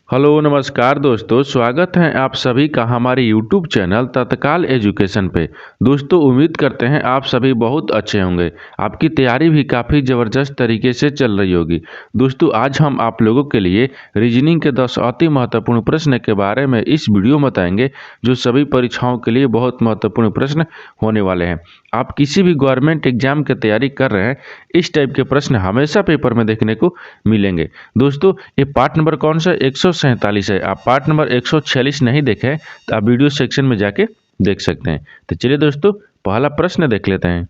Hello नमस्कार दोस्तों, स्वागत है आप सभी का हमारे यूट्यूब चैनल तत्काल एजुकेशन पे। दोस्तों उम्मीद करते हैं आप सभी बहुत अच्छे होंगे। आपकी तैयारी भी काफ़ी ज़बरदस्त तरीके से चल रही होगी। दोस्तों आज हम आप लोगों के लिए रीजनिंग के 10 अति महत्वपूर्ण प्रश्न के बारे में इस वीडियो में बताएंगे, जो सभी परीक्षाओं के लिए बहुत महत्वपूर्ण प्रश्न होने वाले हैं। आप किसी भी गवर्नमेंट एग्जाम की तैयारी कर रहे हैं, इस टाइप के प्रश्न हमेशा पेपर में देखने को मिलेंगे। दोस्तों ये पार्ट नंबर कौन सा 147 है। आप पार्ट नंबर 146 नहीं देखे हैं तो आप वीडियो सेक्शन में जाके देख सकते हैं। तो चलिए दोस्तों पहला प्रश्न देख लेते हैं।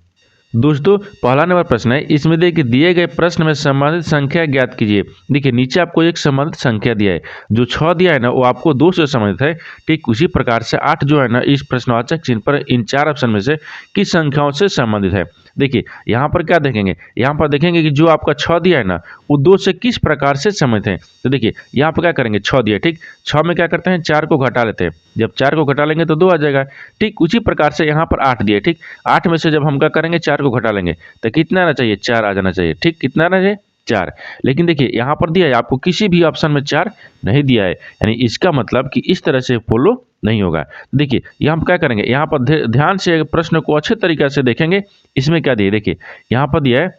दोस्तों पहला नंबर प्रश्न है, इसमें देखिए दिए गए प्रश्न में संबंधित संख्या ज्ञात कीजिए। देखिए नीचे आपको एक संबंधित संख्या दिया है, जो 6 दिया है ना वो आपको 2 से संबंधित है। ठीक उसी प्रकार से 8 जो है ना इस प्रश्नवाचक चिन्ह पर इन 4 ऑप्शन में से किस संख्याओं से संबंधित है। देखिए यहाँ पर क्या देखेंगे, यहाँ पर देखेंगे कि जो आपका 6 दिया है ना वो 2 से किस प्रकार से संबंधित है। तो देखिए यहाँ पर क्या करेंगे, 6 दिया ठीक, 6 में क्या करते हैं 4 को घटा लेते हैं। जब 4 को घटा लेंगे तो 2 आ जाएगा। ठीक उसी प्रकार से यहाँ पर 8 दिया ठीक, 8 में से जब हम क्या करेंगे 4 को घटा लेंगे तो कितना आना चाहिए, 4 आ जाना चाहिए। ठीक कितना आना चाहिए, 4। लेकिन देखिए यहाँ पर दिया है आपको किसी भी ऑप्शन में 4 नहीं दिया है, यानी इसका मतलब कि इस तरह से फॉलो नहीं होगा। देखिए यहाँ हम क्या करेंगे, यहाँ पर ध्यान से प्रश्न को अच्छे तरीके से देखेंगे। इसमें क्या दिए, देखिए यहाँ पर दिया है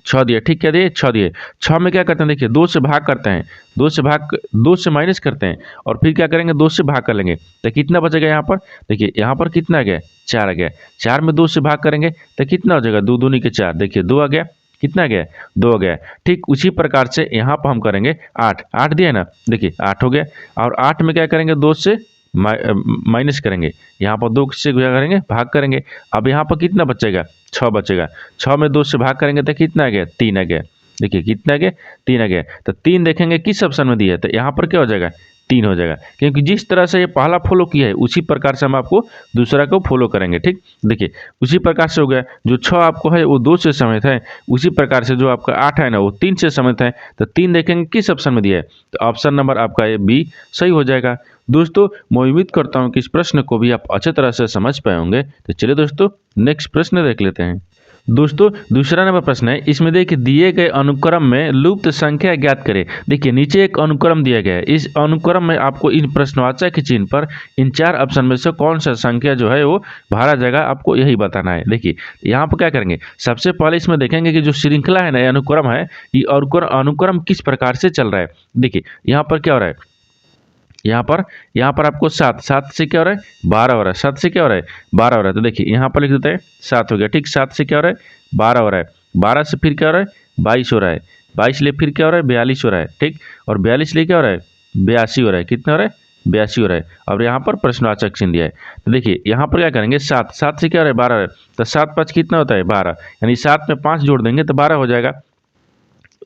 6 दिए ठीक, क्या दिए 6 दिए। 6 में क्या करते हैं, देखिए 2 से भाग करते हैं, 2 से माइनस करते हैं और फिर क्या करेंगे 2 से भाग कर लेंगे तो कितना बचेगा यहाँ पर। देखिए यहाँ पर कितना आ गया, 4 आ गया। 4 में 2 से भाग करेंगे तो कितना हो जाएगा, 2 दूनी के 4, देखिए 2 आ गया। कितना आ गया, 2 आ गया। ठीक उसी प्रकार से यहाँ पर हम करेंगे 8, 8 दिया है ना, देखिए 8 हो गया। और 8 में क्या करेंगे 2 से माइनस करेंगे, यहाँ पर 2 से क्या करेंगे भाग करेंगे। अब यहाँ पर कितना बचेगा, 6 बचेगा। 6 में 2 से भाग करेंगे तो कितना आ गया, 3 आ गया। देखिए कितना आ गया, 3 आ गया। तो 3 देखेंगे किस ऑप्शन में दिया है, तो यहाँ पर क्या हो जाएगा 3 हो जाएगा। क्योंकि जिस तरह से ये पहला फॉलो किया है उसी प्रकार से हम आपको दूसरा को फॉलो करेंगे। ठीक देखिए उसी प्रकार से हो गया, जो 6 आपको है वो 2 से समित है, उसी प्रकार से जो आपका 8 है ना वो 3 से समित है। तो 3 देखेंगे किस ऑप्शन में दिया है, तो ऑप्शन नंबर आपका ये बी सही हो जाएगा। दोस्तों मैं उम्मीद करता हूँ कि इस प्रश्न को भी आप अच्छे तरह से समझ पाए होंगे। तो चलिए दोस्तों नेक्स्ट प्रश्न देख लेते हैं। दोस्तों दूसरा नंबर प्रश्न है, इसमें देखिए दिए गए अनुक्रम में लुप्त संख्या ज्ञात करें। देखिए नीचे एक अनुक्रम दिया गया है, इस अनुक्रम में आपको इन प्रश्नवाचक चिन्ह पर इन 4 ऑप्शन में से कौन सा संख्या जो है वो भरा जाएगा, आपको यही बताना है। देखिए यहाँ पर क्या करेंगे, सबसे पहले इसमें देखेंगे कि जो श्रृंखला है ना, ये अनुक्रम है, ये अनुक्रम किस प्रकार से चल रहा है। देखिए यहाँ पर क्या हो रहा है, यहाँ पर आपको 7, 7 से क्या हो रहा है 12 हो रहा है, 7 से क्या हो रहा है 12 हो रहा है। तो देखिए यहाँ पर लिख देते हैं 7 हो गया ठीक, 7 से क्या हो रहा है 12 हो रहा है, 12 से फिर क्या हो रहा है 22 हो रहा है, 22 ले फिर क्या हो रहा है 42 हो रहा है ठीक, और 42 ले क्या हो रहा है 82 हो रहा है। कितना हो रहा है 82 हो रहा है। और यहाँ पर प्रश्नवाचक चिन्ह दिया है। तो देखिए यहाँ पर क्या करेंगे 7, 7 से क्या हो रहा है 12 हो रहा है, तो 7 5 कितना होता है 12, यानी 7 में 5 जोड़ देंगे तो 12 हो जाएगा।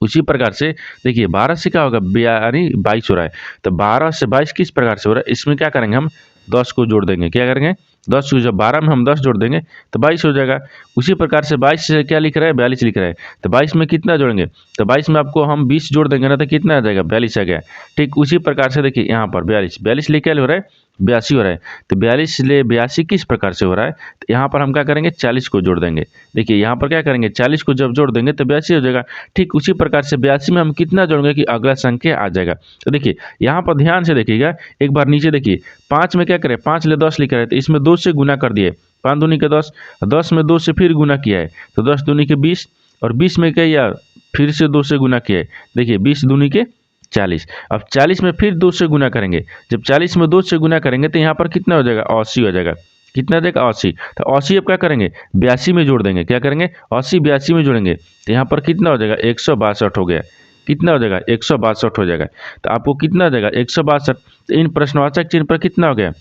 उसी प्रकार से देखिए 12 से क्या होगा यानी 22 हो रहा है, तो 12 से 22 किस प्रकार से हो रहा है, इसमें क्या करेंगे हम 10 को जोड़ देंगे। क्या करेंगे 10 को, जब 12 में हम 10 जोड़ देंगे तो 22 हो जाएगा। उसी प्रकार से 22 से क्या लिख रहा है 42 लिख रहा है, तो 22 में कितना जोड़ेंगे, तो 22 में आपको हम 20 जोड़ देंगे ना तो कितना आ जाएगा 42 आ गया। ठीक उसी प्रकार से देखिए यहाँ पर 42 ले क्या हो रहा है 82 हो रहा है, तो 42 ले 82 किस प्रकार से हो रहा है, तो यहाँ पर हम क्या करेंगे 40 को जोड़ देंगे। देखिए यहाँ पर क्या करेंगे 40 को जब जोड़ देंगे तो 82 हो जाएगा। ठीक उसी प्रकार से 82 में हम कितना जोड़ेंगे कि अगला संख्या आ जाएगा। तो देखिए यहाँ पर ध्यान से देखिएगा, एक बार नीचे देखिए 5 में क्या करें 5 ले 10 लिख रहे हैं, तो इसमें 2 से गुना कर दिए, 5 दूनी के 10, 10 में 2 से फिर गुना किया है तो 10 दूनी के 20, और 20 में क्या या फिर से 2 से गुना किया है। देखिए 20 दूनी के 40, अब 40 में फिर 2 से गुना करेंगे, जब 40 में 2 से गुना करेंगे तो यहाँ पर कितना हो जाएगा 80 हो जाएगा। कितना देगा 80, तो 80 अब क्या करेंगे 82 में जोड़ देंगे। क्या करेंगे 80 82 में जोड़ेंगे तो यहाँ पर कितना हो जाएगा 162 हो गया। कितना हो जाएगा 162 हो जाएगा। तो आपको कितना हो जाएगा 162, तो इन प्रश्नवाचक चिन्ह पर कितना हो गया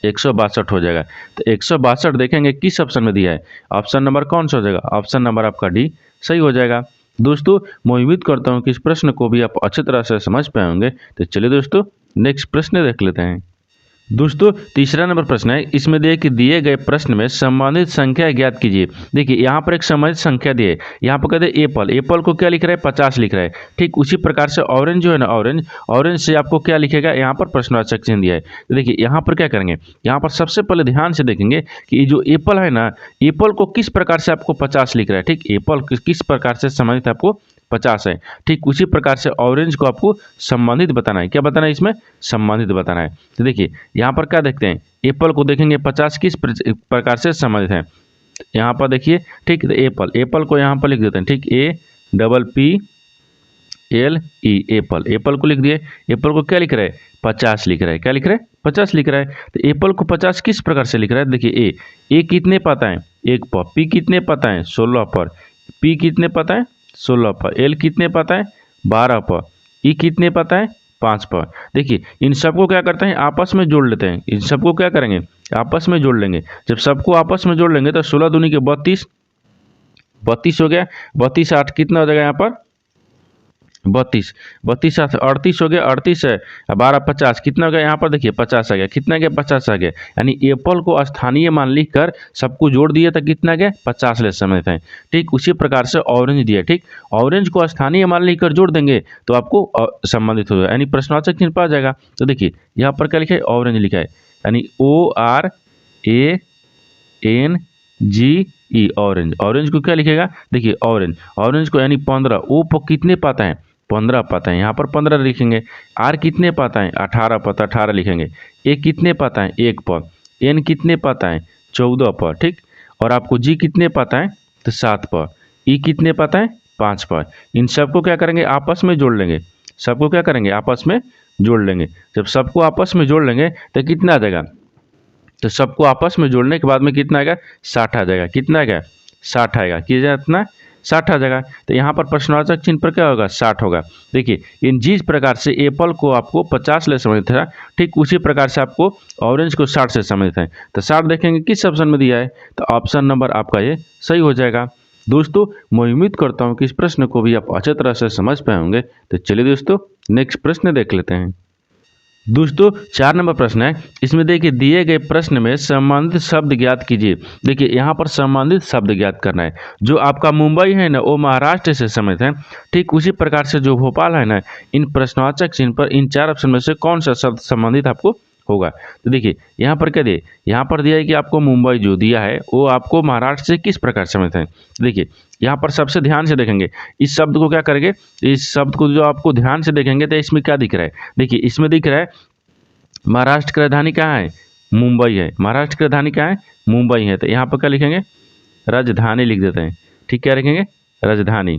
162 हो जाएगा। तो 162 देखेंगे किस ऑप्शन में दिया है, ऑप्शन नंबर कौन सा हो जाएगा, ऑप्शन नंबर आपका डी सही हो जाएगा। दोस्तों मैं उम्मीद करता हूँ कि इस प्रश्न को भी आप अच्छी तरह से समझ पाए होंगे। तो चलिए दोस्तों नेक्स्ट प्रश्न देख लेते हैं। दोस्तों तीसरा नंबर प्रश्न है, इसमें देखिए कि दिए गए प्रश्न में संबंधित संख्या ज्ञात कीजिए। देखिए यहाँ पर एक संबंधित संख्या दी है, यहाँ पर कहते हैं एप्पल, एप्पल को क्या लिख रहा है 50 लिख रहा है। ठीक उसी प्रकार से ऑरेंज जो है ना, ऑरेंज से आपको क्या लिखेगा, यहाँ पर प्रश्नवाचक चिन्ह दिया है। तो देखिए यहाँ पर क्या करेंगे, यहाँ पर सबसे पहले ध्यान से देखेंगे कि ये जो एप्पल है ना, एप्पल को किस प्रकार से आपको 50 लिख रहा है। ठीक एप्पल किस प्रकार से संबंधित आपको 50 है। ठीक उसी प्रकार से ऑरेंज को आपको संबंधित बताना है। क्या बताना है इसमें? संबंधित बताना है। तो देखिए यहाँ पर क्या देखते हैं, एप्पल को देखेंगे 50 किस प्रकार से संबंधित है। यहाँ पर देखिए ठीक, एप्पल को यहाँ पर लिख देते हैं। ठीक, APPLE एप्पल, एप्पल को लिख दिए। एप्पल को क्या लिख रहा है? 50 लिख रहा है। क्या लिख रहा है? 50 लिख रहा है। तो एप्पल को 50 किस प्रकार से लिख रहा है? देखिए ए कितने पता है? 1 पर। पी कितने पता है? 16 पर। पी कितने पता है? 16 पर। एल कितने पता है? 12 पर। ई कितने पता है? 5 पर। देखिए इन सबको क्या करते हैं? आपस में जोड़ लेते हैं। इन सबको क्या करेंगे? आपस में जोड़ लेंगे। जब सबको आपस में जोड़ लेंगे तो 16 दूनी के 32, 32 हो गया। 32 8 कितना हो जाएगा यहाँ पर? 32, 32 साथ 38 हो गया। 38 है 12 50 कितना हो गया यहाँ पर? देखिए 50 आ गया। कितना गया? 50 आ गया। यानी एप्पल को स्थानीय मान लिख कर सबको जोड़ दिए तो कितना गया? 50 ले समझते हैं। ठीक उसी प्रकार से ऑरेंज दिया। ठीक, ऑरेंज को स्थानीय मान लिख कर जोड़ देंगे तो आपको संबंधित हो जाएगा, यानी प्रश्नवाचक चिन्ह पा जाएगा। तो देखिए यहाँ पर क्या लिखा है? ऑरेंज लिखा है, यानी ORANGE ऑरेंज। ऑरेंज को क्या लिखेगा? देखिए ऑरेंज को यानी 15। ओ पर कितने पाता है? 15 पाता है। यहाँ पर 15 लिखेंगे। आर कितने पाता है? 18 पाता, 18 लिखेंगे। ए कितने पाता है? 1 पर। एन कितने पाता है? 14 पर। ठीक, और आपको जी कितने पाता है? तो 7 पर। ई कितने पाता है? 5 पर। इन सबको क्या करेंगे? आपस में जोड़ लेंगे। सबको क्या करेंगे? आपस में जोड़ लेंगे। जब सबको आपस में जोड़ लेंगे तो कितना आ जाएगा? तो सबको आपस में जोड़ने के बाद में कितना आएगा? 60 आ जाएगा। कितना आएगा? 60 आएगा। कितना? 60 आ जाएगा। तो यहाँ पर प्रश्नवाचक चिन्ह पर क्या होगा? 60 होगा। देखिए इन जिस प्रकार से एप्पल को आपको 50 ले समझ था, ठीक उसी प्रकार से आपको ऑरेंज को 60 से समझते हैं। तो 60 देखेंगे किस ऑप्शन में दिया है, तो ऑप्शन नंबर आपका ये सही हो जाएगा। दोस्तों मैं उम्मीद करता हूँ कि इस प्रश्न को भी आप अच्छे तरह से समझ पाए होंगे। तो चलिए दोस्तों नेक्स्ट प्रश्न देख लेते हैं। दोस्तों 4 नंबर प्रश्न है। इसमें देखिए दिए गए प्रश्न में संबंधित शब्द ज्ञात कीजिए। देखिए यहाँ पर संबंधित शब्द ज्ञात करना है। जो आपका मुंबई है ना वो महाराष्ट्र से संबंधित है। ठीक उसी प्रकार से जो भोपाल है ना, इन प्रश्नवाचक चिन्ह पर इन 4 ऑप्शन में से कौन सा शब्द संबंधित आपको होगा। तो देखिए यहाँ पर क्या दिए? यहाँ पर दिया है कि आपको मुंबई जो दिया है वो आपको महाराष्ट्र से किस प्रकार संबंधित है। देखिए यहाँ पर सबसे ध्यान से देखेंगे, इस शब्द को क्या करेंगे? इस शब्द को जो आपको ध्यान से देखेंगे तो इसमें क्या दिख रहा है? देखिए इसमें दिख रहा है महाराष्ट्र की राजधानी कहाँ है? मुंबई है। महाराष्ट्र की राजधानी कहाँ है? मुंबई है। तो यहाँ पर क्या लिखेंगे? राजधानी लिख देते हैं। ठीक, क्या लिखेंगे? राजधानी।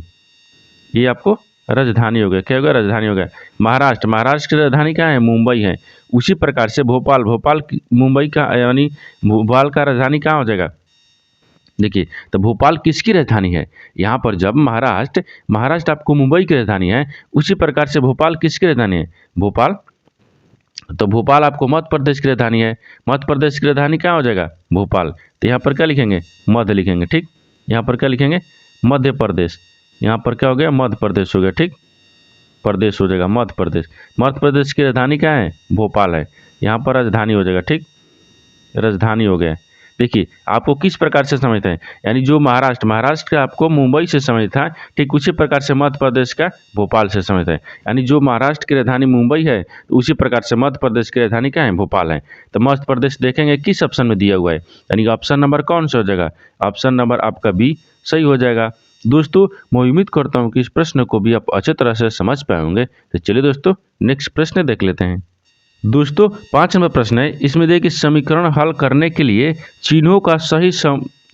ये आपको राजधानी हो गया। क्या होगा? राजधानी हो गया। महाराष्ट्र की राजधानी कहाँ है? मुंबई है। उसी प्रकार से भोपाल मुंबई का यानी भोपाल का राजधानी कहाँ हो जाएगा? देखिए तो भोपाल किसकी राजधानी है? यहाँ पर जब महाराष्ट्र आपको मुंबई की राजधानी है, उसी प्रकार से भोपाल किसकी राजधानी है? भोपाल। तो भोपाल आपको मध्य प्रदेश की राजधानी है। मध्य प्रदेश की राजधानी कहाँ हो जाएगा? भोपाल। तो यहाँ पर क्या लिखेंगे? मध्य लिखेंगे। ठीक, यहाँ पर क्या लिखेंगे? मध्य प्रदेश। यहाँ पर क्या हो गया? मध्य प्रदेश हो गया। ठीक, प्रदेश हो जाएगा मध्य प्रदेश। मध्य प्रदेश की राजधानी क्या है? भोपाल है। यहाँ पर राजधानी हो जाएगा। ठीक, राजधानी हो गया। देखिए आपको किस प्रकार से समझते हैं, यानी जो महाराष्ट्र का आपको मुंबई से समझता है, ठीक उसी प्रकार से मध्य प्रदेश का भोपाल से समझता है। यानी जो महाराष्ट्र की राजधानी मुंबई है तो उसी प्रकार से मध्य प्रदेश की राजधानी क्या है? भोपाल है। तो मध्य प्रदेश देखेंगे किस ऑप्शन में दिया हुआ है, यानी ऑप्शन नंबर कौन सा हो जाएगा? ऑप्शन नंबर आपका बी सही हो जाएगा। दोस्तों मैं उम्मीद करता हूँ कि इस प्रश्न को भी आप अच्छे तरह से समझ पाए होंगे। तो चलिए दोस्तों नेक्स्ट प्रश्न देख लेते हैं। दोस्तों 5 नंबर प्रश्न है। इसमें देखिए समीकरण हल करने के लिए चिन्हों का सही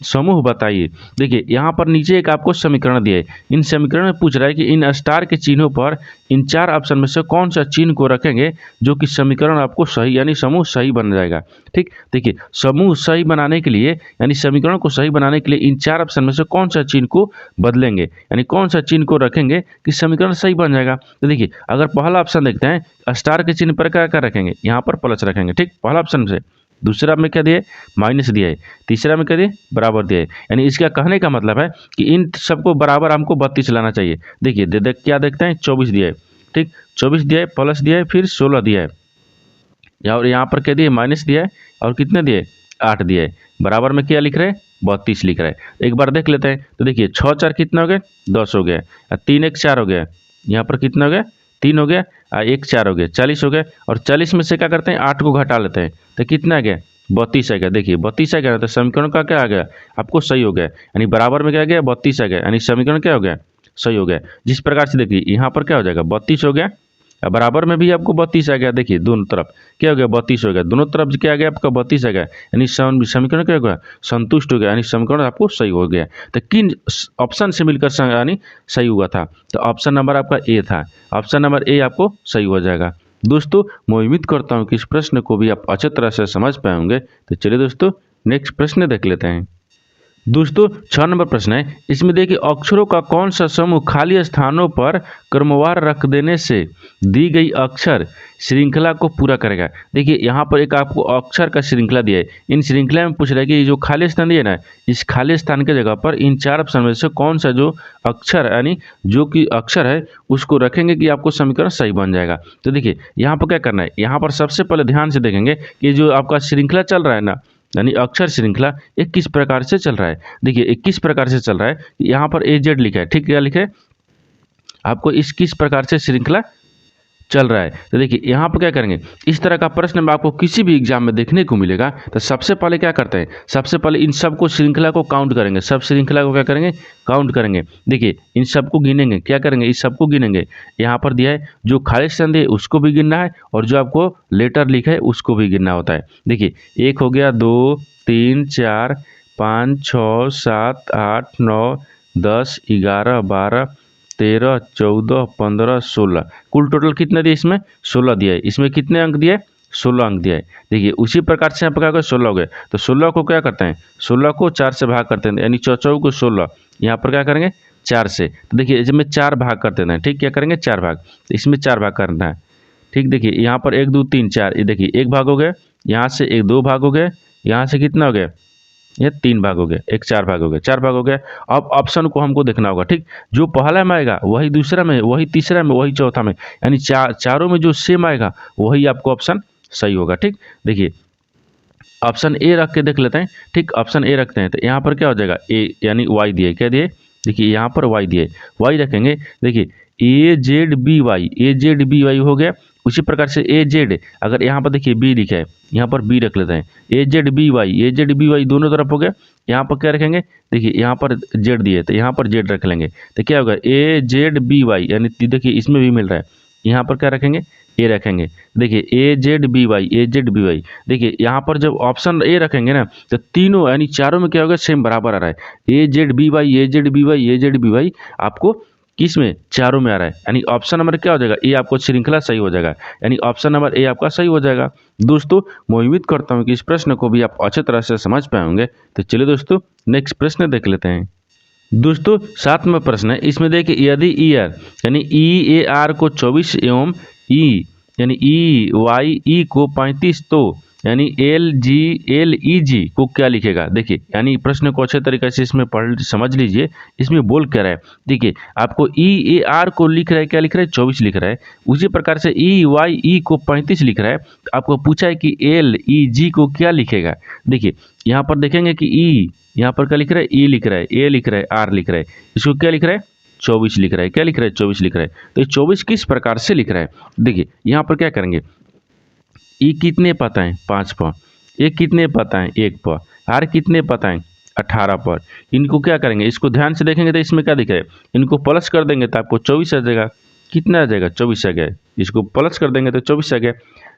समूह बताइए। देखिए यहाँ पर नीचे एक आपको समीकरण दिया है। इन समीकरण में पूछ रहा है कि इन स्टार के चिन्हों पर इन 4 ऑप्शन में से कौन सा चिन्ह को रखेंगे जो कि समीकरण आपको सही यानी समूह सही बन जाएगा। ठीक, देखिए समूह सही बनाने के लिए यानी समीकरण को सही बनाने के लिए इन 4 ऑप्शन में से कौन सा चिन्ह को बदलेंगे, यानी कौन सा चिन्ह को रखेंगे कि समीकरण सही बन जाएगा। तो देखिए अगर पहला ऑप्शन देखते हैं, स्टार के चिन्ह पर क्या क्या रखेंगे? यहाँ पर प्लस रखेंगे। ठीक, पहला ऑप्शन से। दूसरा में क्या दिए? माइनस दिया है। तीसरा में क्या दिए? बराबर दिया है। यानी इसका कहने का मतलब है कि इन सबको बराबर हमको 32 लाना चाहिए। देखिए क्या देखते हैं? 24 दिया है। ठीक, 24 दिया है, प्लस दिया है, फिर 16 दिया है, और यहाँ पर क्या दिए? माइनस दिया है, और कितने दिए? 8 दिया है। बराबर में क्या लिख रहे हैं? 32 लिख रहे हैं। एक बार देख लेते हैं। तो देखिए 6 4 कितना हो गया? 10 हो गया। 3 1 4 हो गया। यहाँ पर कितना हो गया? 3 हो गया। 1 4 हो गया, 40 हो गया। और 40 में से क्या करते हैं? 8 को घटा लेते हैं, तो कितना आ गया? 32 आ गया। देखिए 32 आ गया, तो समीकरण का क्या आ गया? आपको सही हो गया। यानी बराबर में क्या आ गया? 32 आ गया। यानी समीकरण क्या हो गया? सही हो गया। जिस प्रकार से देखिए यहाँ पर क्या हो जाएगा 32 हो गया, बराबर में भी आपको 32 आ गया। देखिए दोनों तरफ क्या हो गया 32 हो गया, दोनों तरफ क्या आ गया आपका 32 आ गया, यानी समीकरण क्या हो गया संतुष्ट हो गया, यानी समीकरण आपको सही हो गया। तो किन ऑप्शन से मिलकर यानी सही हुआ था, तो ऑप्शन नंबर आपका ए था, ऑप्शन नंबर ए आपको सही हो जाएगा। दोस्तों मैं उम्मीद करता हूँ कि इस प्रश्न को भी आप अच्छे तरह से समझ पाए होंगे। तो चलिए दोस्तों नेक्स्ट प्रश्न देख लेते हैं। दोस्तों 6 नंबर प्रश्न है, इसमें देखिए अक्षरों का कौन सा समूह खाली स्थानों पर क्रमवार रख देने से दी गई अक्षर श्रृंखला को पूरा करेगा। देखिए यहाँ पर एक आपको अक्षर का श्रृंखला दिया है, इन श्रृंखला में पूछ रहा है कि जो खाली स्थान दिया ना, इस खाली स्थान की जगह पर इन 4 ऑप्शन में से कौन सा जो अक्षर यानी जो कि अक्षर है उसको रखेंगे कि आपको समीकरण सही बन जाएगा। तो देखिए यहाँ पर क्या करना है, यहाँ पर सबसे पहले ध्यान से देखेंगे कि जो आपका श्रृंखला चल रहा है ना, यानी अक्षर श्रृंखला ये किस प्रकार से चल रहा है। देखिए ये किस प्रकार से चल रहा है, यहाँ पर AZ लिखा है, ठीक क्या लिखा है आपको, इस किस प्रकार से श्रृंखला चल रहा है। तो देखिए यहाँ पर क्या करेंगे, इस तरह का प्रश्न में आपको किसी भी एग्जाम में देखने को मिलेगा। तो सबसे पहले क्या करते हैं, सबसे पहले इन सबको श्रृंखला को काउंट करेंगे, सब श्रृंखला को क्या करेंगे काउंट करेंगे। देखिए इन सबको गिनेंगे, क्या करेंगे इस सबको गिनेंगे। यहाँ पर दिया है जो खाली स्थान दिए उसको भी गिनना है और जो आपको लेटर लिखा है उसको भी गिनना होता है। देखिए 1 हो गया, 2 3 4 5 6 7 8 9 10 11 12 13 14 15 16, कुल टोटल कितना दिया इसमें 16 दिया है। इसमें कितने अंक दिए 16 अंक दिया है। देखिए उसी प्रकार से यहाँ पर क्या होगा 16 हो गए, तो 16 को क्या करते हैं 16 को 4 से भाग करते हैं, यानी 4 को 16, यहाँ पर क्या करेंगे 4 से। तो देखिए इसमें 4 भाग करते हैं, ठीक क्या करेंगे 4 भाग, तो इसमें 4 भाग करना है। ठीक देखिए यहाँ पर 1 2 3 4, ये देखिए 1 भाग हो गया, यहाँ से 1 2 भाग हो गए, यहाँ से कितना हो गया ये 3 भाग हो गया, एक 4 भाग हो गया, 4 भाग हो गया। अब ऑप्शन को हमको देखना होगा, ठीक जो पहला में आएगा वही दूसरा में, वही तीसरा में, वही चौथा में, यानी चारों में जो सेम आएगा वही आपको ऑप्शन सही होगा। ठीक देखिए ऑप्शन ए रख के देख लेते हैं, ठीक ऑप्शन ए रखते हैं तो यहाँ पर क्या हो जाएगा ए यानी वाई दिए, क्या दिए देखिए यहाँ पर वाई दिए, वाई रखेंगे। देखिए AZBY हो गया। उसी प्रकार से AZ, अगर यहाँ पर देखिए बी लिखा है यहाँ पर बी रख लेते हैं, AZBY दोनों तरफ हो गया। यहाँ पर क्या रखेंगे देखिए यहाँ पर जेड दिए तो यहाँ पर जेड रख लेंगे, तो क्या होगा AZBY, यानी देखिए इसमें भी मिल रहा है, यहाँ पर क्या रखेंगे ए रखेंगे। देखिए AZBY, देखिए यहाँ पर जब ऑप्शन ए रखेंगे ना तो तीनों यानी चारों में क्या होगा सेम बराबर आ रहा है, AZBY आपको किस में चारों में आ रहा है, यानी ऑप्शन नंबर क्या हो जाएगा ए आपको श्रृंखला सही हो जाएगा, यानी ऑप्शन नंबर ए आपका सही हो जाएगा। दोस्तों मैं उम्मीद करता हूँ कि इस प्रश्न को भी आप अच्छे तरह से समझ पाए होंगे। तो चलिए दोस्तों नेक्स्ट प्रश्न देख लेते हैं। दोस्तों 7वां प्रश्न है, इसमें देखिए यदि ईयर यानी EAR को 24 एवं यानी EYE को 35, तो यानी LEG को क्या लिखेगा। देखिए यानी प्रश्न को अच्छे तरीके से इसमें पढ़ समझ लीजिए, इसमें बोल क्या रहा है। देखिए आपको EAR को लिख रहा है, क्या लिख रहा है 24 लिख रहा है, उसी प्रकार से EYE को 35 लिख रहा है। आपको पूछा है कि LEG को क्या लिखेगा। देखिए यहाँ पर देखेंगे कि यहाँ पर क्या लिख रहा है E लिख रहा है, A लिख रहा है, R लिख रहा है, इसको क्या लिख रहा है 24 लिख रहा है, क्या लिख रहा है 24 लिख रहा है। तो ये 24 किस प्रकार से लिख रहा है, देखिए यहाँ पर क्या करेंगे ई कितने पता है 5 पर, ए कितने पता है 1 पर, आर कितने पता है 18 पर। इनको क्या करेंगे इसको ध्यान से देखेंगे तो इसमें क्या दिख रहा है, इनको प्लस कर देंगे तो आपको 24 आ जाएगा। कितना आ जाएगा 24 आ गया, इसको प्लस कर देंगे तो 24 आ गया।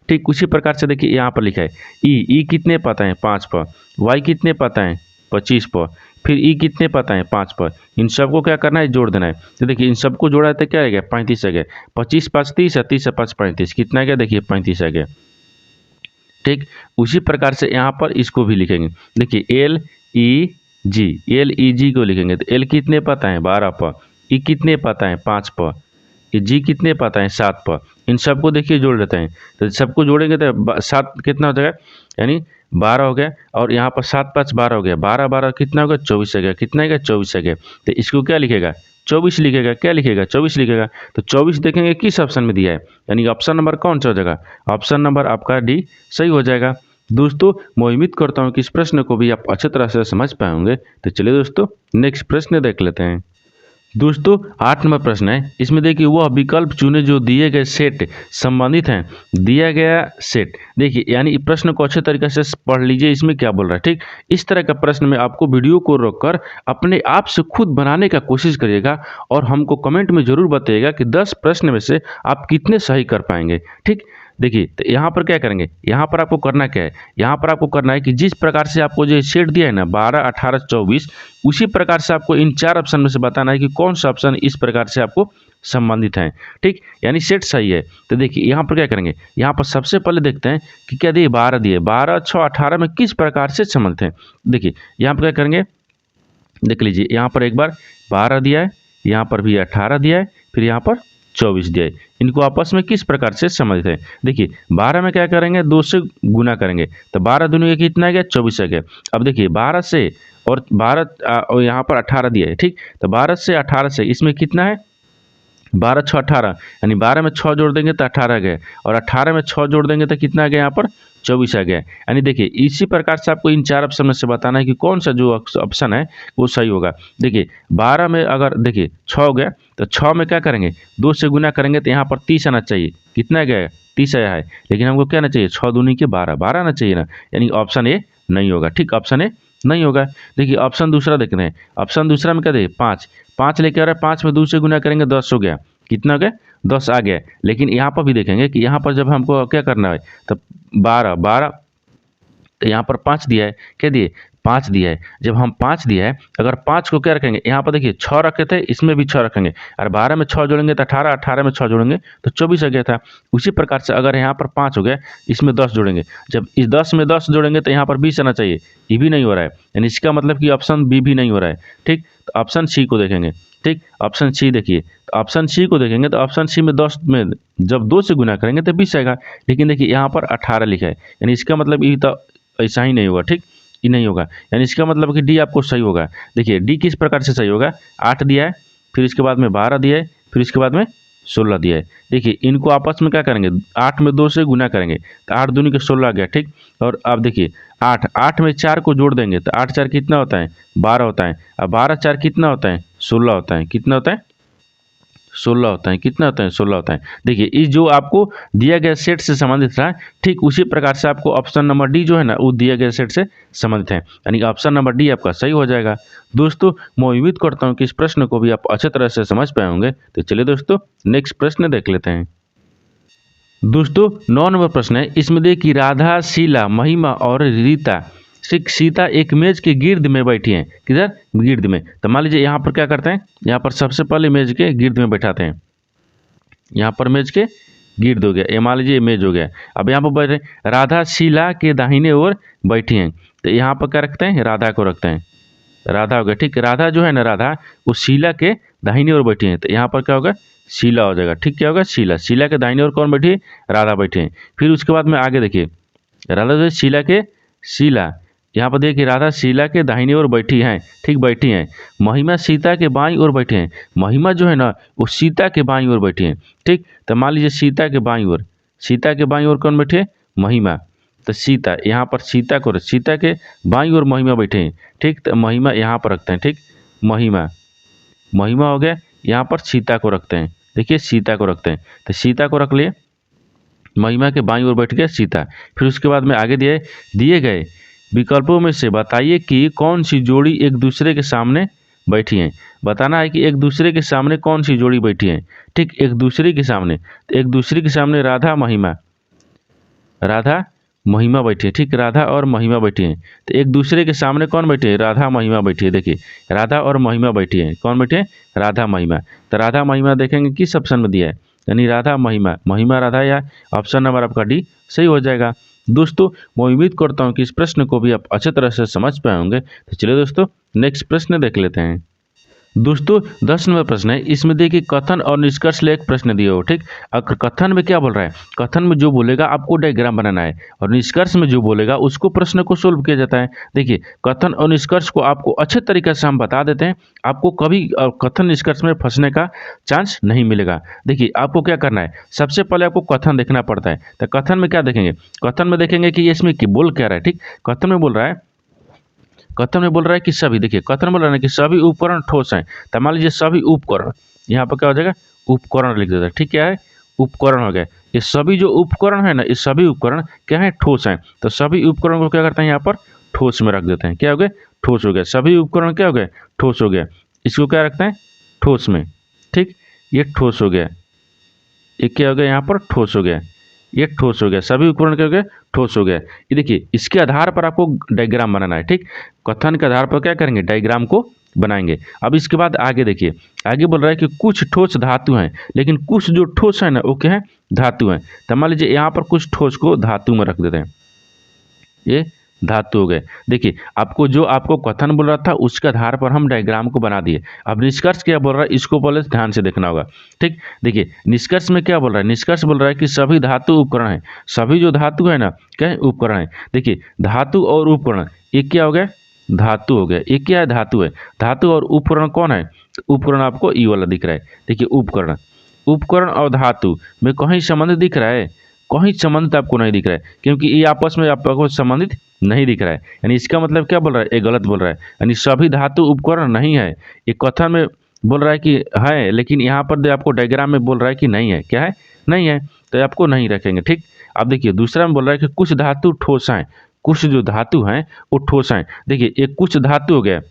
ठीक उसी प्रकार से देखिए यहाँ पर लिखा है ई कितने पता है 5 पर, वाई कितने पता है 25 पर, फिर ई कितने पता है 5 पर। इन सबको क्या करना है जोड़ देना है। तो देखिए इन सबको जोड़ा है तो क्या आ गया 35 आ गया, 25 5 30 है, 30 5 35, कितना आ गया देखिए 35 आ गया। ठीक उसी प्रकार से यहाँ पर इसको भी लिखेंगे। देखिए LEG को लिखेंगे तो एल कितने पता है 12 पर, ई कितने पता है 5 पर, जी कितने पता है 7 पर। इन सबको देखिए जोड़ देते हैं तो सबको जोड़ेंगे तो 7 कितना हो जाएगा यानी 12 हो गया, और यहाँ पर 7 5 12 हो गया, 12 12 कितना होगा 24 आ गया, कितना आएगा 24 आ गया। तो इसको क्या लिखेगा 24 लिखेगा, क्या लिखेगा 24 लिखेगा। तो 24 देखेंगे किस ऑप्शन में दिया है, यानी ऑप्शन नंबर कौन सा हो जाएगा, ऑप्शन नंबर आपका डी सही हो जाएगा। दोस्तों मैं उम्मीद करता हूँ कि इस प्रश्न को भी आप अच्छे तरह से समझ पाए होंगे। तो चलिए दोस्तों नेक्स्ट प्रश्न देख लेते हैं। दोस्तों 8 नंबर प्रश्न है, इसमें देखिए वह विकल्प चुने जो दिए गए सेट संबंधित हैं। दिया गया सेट देखिए, यानी प्रश्न को अच्छे तरीके से पढ़ लीजिए, इसमें क्या बोल रहा है। ठीक, इस तरह का प्रश्न में आपको वीडियो को रोककर अपने आप से खुद बनाने का कोशिश करिएगा और हमको कमेंट में जरूर बताइएगा कि 10 प्रश्न में से आप कितने सही कर पाएंगे। ठीक, देखिए तो यहाँ पर क्या करेंगे, यहाँ पर आपको करना क्या है, यहाँ पर आपको करना है कि जिस प्रकार से आपको जो सेट दिया है ना 12, 18, 24, उसी प्रकार से आपको इन 4 ऑप्शन में से बताना है कि कौन सा ऑप्शन इस प्रकार से आपको संबंधित है। ठीक, यानी सेट सही है। तो देखिए यहाँ पर क्या करेंगे, यहाँ पर सबसे पहले देखते हैं कि क्या दिए, 12 दिए, 12, 6, 18 में किस प्रकार से संबंधित है। देखिए यहाँ पर क्या करेंगे, देख लीजिए यहाँ पर एक बार 12 दिया है, यहाँ पर भी 18 दिया है, फिर यहाँ पर 24 दिया है। इनको आपस में किस प्रकार से समझते हैं। देखिए 12 में क्या करेंगे, 2 से गुना करेंगे, तो 12 दूनी का कितना आ गया, 24 आ गया। अब देखिए 12 से और 12 और यहाँ पर 18 दिया है। ठीक, तो 12 से 18 से इसमें कितना है, 12, 6, 18, यानी 12 में 6 जोड़ देंगे तो 18 आ गया, और 18 में 6 जोड़ देंगे तो कितना आ गया, यहाँ पर 24 आ गया। यानी देखिए इसी प्रकार से आपको इन 4 ऑप्शन में से बताना है कि कौन सा जो ऑप्शन है वो सही होगा। देखिए 12 में अगर देखिए 6 हो गया, तो 6 में क्या करेंगे, 2 से गुना करेंगे तो यहाँ पर 30 आना चाहिए। कितना आ गया, 30 आया है, लेकिन हमको क्या आना चाहिए, 6 दूनी के 12, 12 आना चाहिए ना, यानी ऑप्शन ए नहीं होगा। ठीक, ऑप्शन ए नहीं होगा। देखिए ऑप्शन दूसरा देखते हैं, ऑप्शन दूसरा में क्या दे, 5, 5 लेके आ रहा है, 5 में 2 से गुना करेंगे 10 हो गया। कितना हो गया, 10 आ गया। लेकिन यहाँ पर भी देखेंगे कि यहाँ पर जब हमको क्या करना है, तो 12, 12, तो यहाँ पर 5 दिया है, क्या दिए, 5 दिया है। जब हम 5 दिया है, अगर 5 को क्या रखेंगे, यहाँ पर देखिए 6 रखे थे, इसमें भी 6 रखेंगे, और 12 में 6 जोड़ेंगे तो 18, 18 में 6 जोड़ेंगे तो 24 आ गया था। उसी प्रकार से अगर यहाँ पर 5 हो गया, इसमें 10 जोड़ेंगे, जब इस 10 में 10 जोड़ेंगे तो यहाँ पर 20 आना चाहिए, ये भी नहीं हो रहा है, यानी इसका मतलब कि ऑप्शन बी भी नहीं हो रहा है। ठीक, तो ऑप्शन सी को देखेंगे। ठीक, ऑप्शन सी देखिए, तो ऑप्शन सी को देखेंगे तो ऑप्शन सी में 10 में जब 2 से गुना करेंगे तो 20 आएगा, लेकिन देखिए यहाँ पर 18 लिखा है, यानी इसका मतलब ये तो ऐसा ही नहीं होगा। ठीक, ये नहीं होगा, यानी इसका मतलब कि डी आपको सही होगा। देखिए डी किस प्रकार से सही होगा, 8 दिया है, फिर इसके बाद में 12 दिया है, फिर इसके बाद में 16 दिया है। देखिए इनको आपस में क्या करेंगे, 8 में 2 से गुना करेंगे तो 8 दूनी के 16 आ गया। ठीक, और अब देखिए 8 में 4 को जोड़ देंगे तो 8 4 कितना होता है, 12 होता है। अब 12 4 कितना होता है, 16 होता है। कितना होता है, 16 होता है। कितना होता है, 16 होता है। देखिए इस जो आपको दिया गया सेट से संबंधित रहा, ठीक उसी प्रकार से आपको ऑप्शन नंबर डी जो है ना वो दिया गया सेट से संबंधित है, यानी ऑप्शन नंबर डी आपका सही हो जाएगा। दोस्तों मैं उम्मीद करता हूँ कि इस प्रश्न को भी आप अच्छे तरह से समझ पाए होंगे। तो चलिए दोस्तों नेक्स्ट प्रश्न देख लेते हैं। दोस्तों 9 नंबर प्रश्न है, इसमें देखिए राधा, शीला, महिमा और रीता सीता एक मेज के गिर्द में बैठी हैं। किधर, गिर्द में। तो मान लीजिए यहाँ पर क्या करते हैं, यहाँ पर सबसे पहले मेज के गिर्द में बैठाते हैं। यहाँ पर मेज के गिर्द हो गया, ये मान लीजिए मेज हो गया। अब यहाँ पर बैठे राधा शीला के दाहिने ओर बैठी हैं, तो यहाँ पर क्या रखते हैं, राधा को रखते हैं। राधा हो गया। ठीक, राधा जो है ना, राधा वो शीला के दाहिने ओर बैठी हैं, तो यहाँ पर क्या होगा, शीला हो जाएगा। ठीक, क्या होगा, शीला। शीला के दाहिने ओर कौन बैठी है, राधा बैठे हैं। फिर उसके बाद में आगे देखिए, राधा जो है शीला के, शीला यहाँ पर देखिए राधा शीला के दाहिनी ओर बैठी हैं। ठीक, बैठी हैं। महिमा सीता के बाईं ओर बैठे हैं। महिमा जो है ना वो सीता के बाईं ओर बैठी हैं। ठीक, तो मान लीजिए सीता के बाईं ओर, सीता के बाईं ओर कौन बैठे हैं, महिमा। तो सीता, यहाँ पर सीता को, सीता के बाईं ओर महिमा बैठे हैं। ठीक, तो महिमा यहाँ पर रखते हैं। ठीक, महिमा, महिमा हो गया। यहाँ पर सीता को रखते हैं। देखिए सीता को रखते हैं, तो सीता को रख लिए, महिमा के बाईं ओर बैठ गया सीता। फिर उसके बाद में आगे दिए गए विकल्पों में से बताइए कि कौन सी जोड़ी एक दूसरे के सामने बैठी हैं। बताना है कि एक दूसरे के सामने कौन सी जोड़ी बैठी है। ठीक, एक दूसरे के सामने, तो एक दूसरे के सामने राधा महिमा, राधा महिमा बैठी है। ठीक, राधा और महिमा बैठी हैं। तो एक दूसरे के सामने कौन बैठे है, राधा महिमा बैठी है। देखिए राधा और महिमा बैठी है, कौन बैठे हैं, राधा महिमा। तो राधा महिमा देखेंगे किस ऑप्शन में दिया है, यानी राधा महिमा, महिमा राधा, या ऑप्शन नंबर आपका डी सही हो जाएगा। दोस्तों मैं उम्मीद करता हूँ कि इस प्रश्न को भी आप अच्छे तरह से समझ पाए होंगे। तो चलिए दोस्तों नेक्स्ट प्रश्न देख लेते हैं। दोस्तों 10 नंबर प्रश्न है, इसमें देखिए कथन और निष्कर्ष ले एक प्रश्न दिया हो। ठीक, अगर कथन में क्या बोल रहा है, कथन में जो बोलेगा आपको डायग्राम बनाना है, और निष्कर्ष में जो बोलेगा उसको प्रश्न को सोल्व किया जाता है। देखिए कथन और निष्कर्ष को आपको अच्छे तरीके से हम बता देते हैं, आपको कभी कथन निष्कर्ष में फंसने का चांस नहीं मिलेगा। देखिए आपको क्या करना है, सबसे पहले आपको कथन देखना पड़ता है। तो कथन में क्या देखेंगे, कथन में देखेंगे कि इसमें बोल क्या रहा है। ठीक, कथन में बोल रहा है कथन में बोल रहा है कि सभी, देखिए कथन बोल रहा है ना कि सभी उपकरण ठोस हैं, तो मान लीजिए सभी उपकरण, यहाँ पर क्या हो जाएगा, उपकरण लिख देता है। ठीक, क्या है, उपकरण हो गया। ये सभी जो उपकरण है ना, ये सभी उपकरण क्या है, ठोस हैं। तो सभी उपकरण को क्या करते हैं, यहाँ पर ठोस में रख देते हैं। क्या हो गया, ठोस हो गया। सभी उपकरण क्या हो गया, ठोस हो गया। इसको क्या रखते हैं, ठोस में। ठीक, ये ठोस हो गया, ये क्या हो गया, यहाँ पर ठोस हो गया, ये ठोस हो गया। सभी उपकरण क्या हो गया, ठोस हो गया। ये देखिए, इसके आधार पर आपको डायग्राम बनाना है। ठीक, कथन के आधार पर क्या करेंगे, डायग्राम को बनाएंगे। अब इसके बाद आगे देखिए, आगे बोल रहा है कि कुछ ठोस धातु हैं, लेकिन कुछ जो ठोस है ना वो क्या है, धातु हैं। तो मान लीजिए यहाँ पर कुछ ठोस को धातु में रख देते हैं, ये धातु हो गए। देखिए, आपको जो आपको कथन बोल रहा था उसके आधार पर हम डायग्राम को बना दिए। अब निष्कर्ष क्या बोल रहा है, इसको पहले ध्यान से देखना होगा। ठीक, देखिए निष्कर्ष में क्या बोल रहा है, निष्कर्ष बोल रहा है कि सभी धातु उपकरण हैं। सभी जो धातु है ना, क्या है, उपकरण है। देखिए, धातु और उपकरण, ये क्या हो गया, धातु हो गया। ये क्या है, धातु है। धातु और उपकरण कौन है, उपकरण आपको ई वाला दिख रहा है। देखिए, उपकरण, उपकरण और धातु में कहीं संबंध दिख रहा है, कहीं संबंधित आपको नहीं दिख रहा है, क्योंकि ये आपस में आपको संबंधित नहीं दिख रहा है। यानी इसका मतलब क्या बोल रहा है, ये गलत बोल रहा है। यानी सभी धातु उपकरण नहीं है, ये कथन में बोल रहा है कि है, लेकिन यहाँ पर आपको डायग्राम में बोल रहा है कि नहीं है। क्या है, नहीं है, तो आपको नहीं रखेंगे। ठीक, अब देखिए दूसरा में बोल रहा है कि कुछ धातु ठोस हैं, कुछ जो धातु हैं वो ठोस हैं। देखिए, एक कुछ धातु हो गया,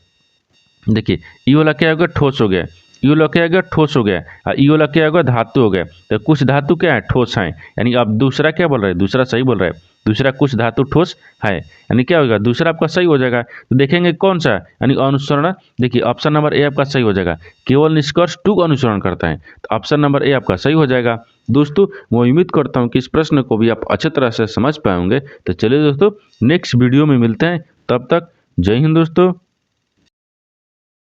देखिए ये वाला क्या हो गया, ठोस हो गया। ये वाला क्या हो गया, ठोस हो गया। और ये वाला क्या हो गया, धातु हो गया। तो कुछ धातु क्या है, ठोस है। यानी अब दूसरा क्या बोल रहा है, दूसरा सही बोल रहा है। दूसरा कुछ धातु ठोस है, यानी क्या होगा, दूसरा आपका सही हो जाएगा। तो देखेंगे कौन सा, यानी अनुसरण। देखिए ऑप्शन नंबर ए आपका सही हो जाएगा। केवल निष्कर्ष टू का अनुसरण करता है, तो ऑप्शन नंबर ए आपका सही हो जाएगा। दोस्तों, मैं उम्मीद करता हूँ कि इस प्रश्न को भी आप अच्छे तरह से समझ पाएंगे। तो चलिए दोस्तों, नेक्स्ट वीडियो में मिलते हैं, तब तक जय हिंद दोस्तों।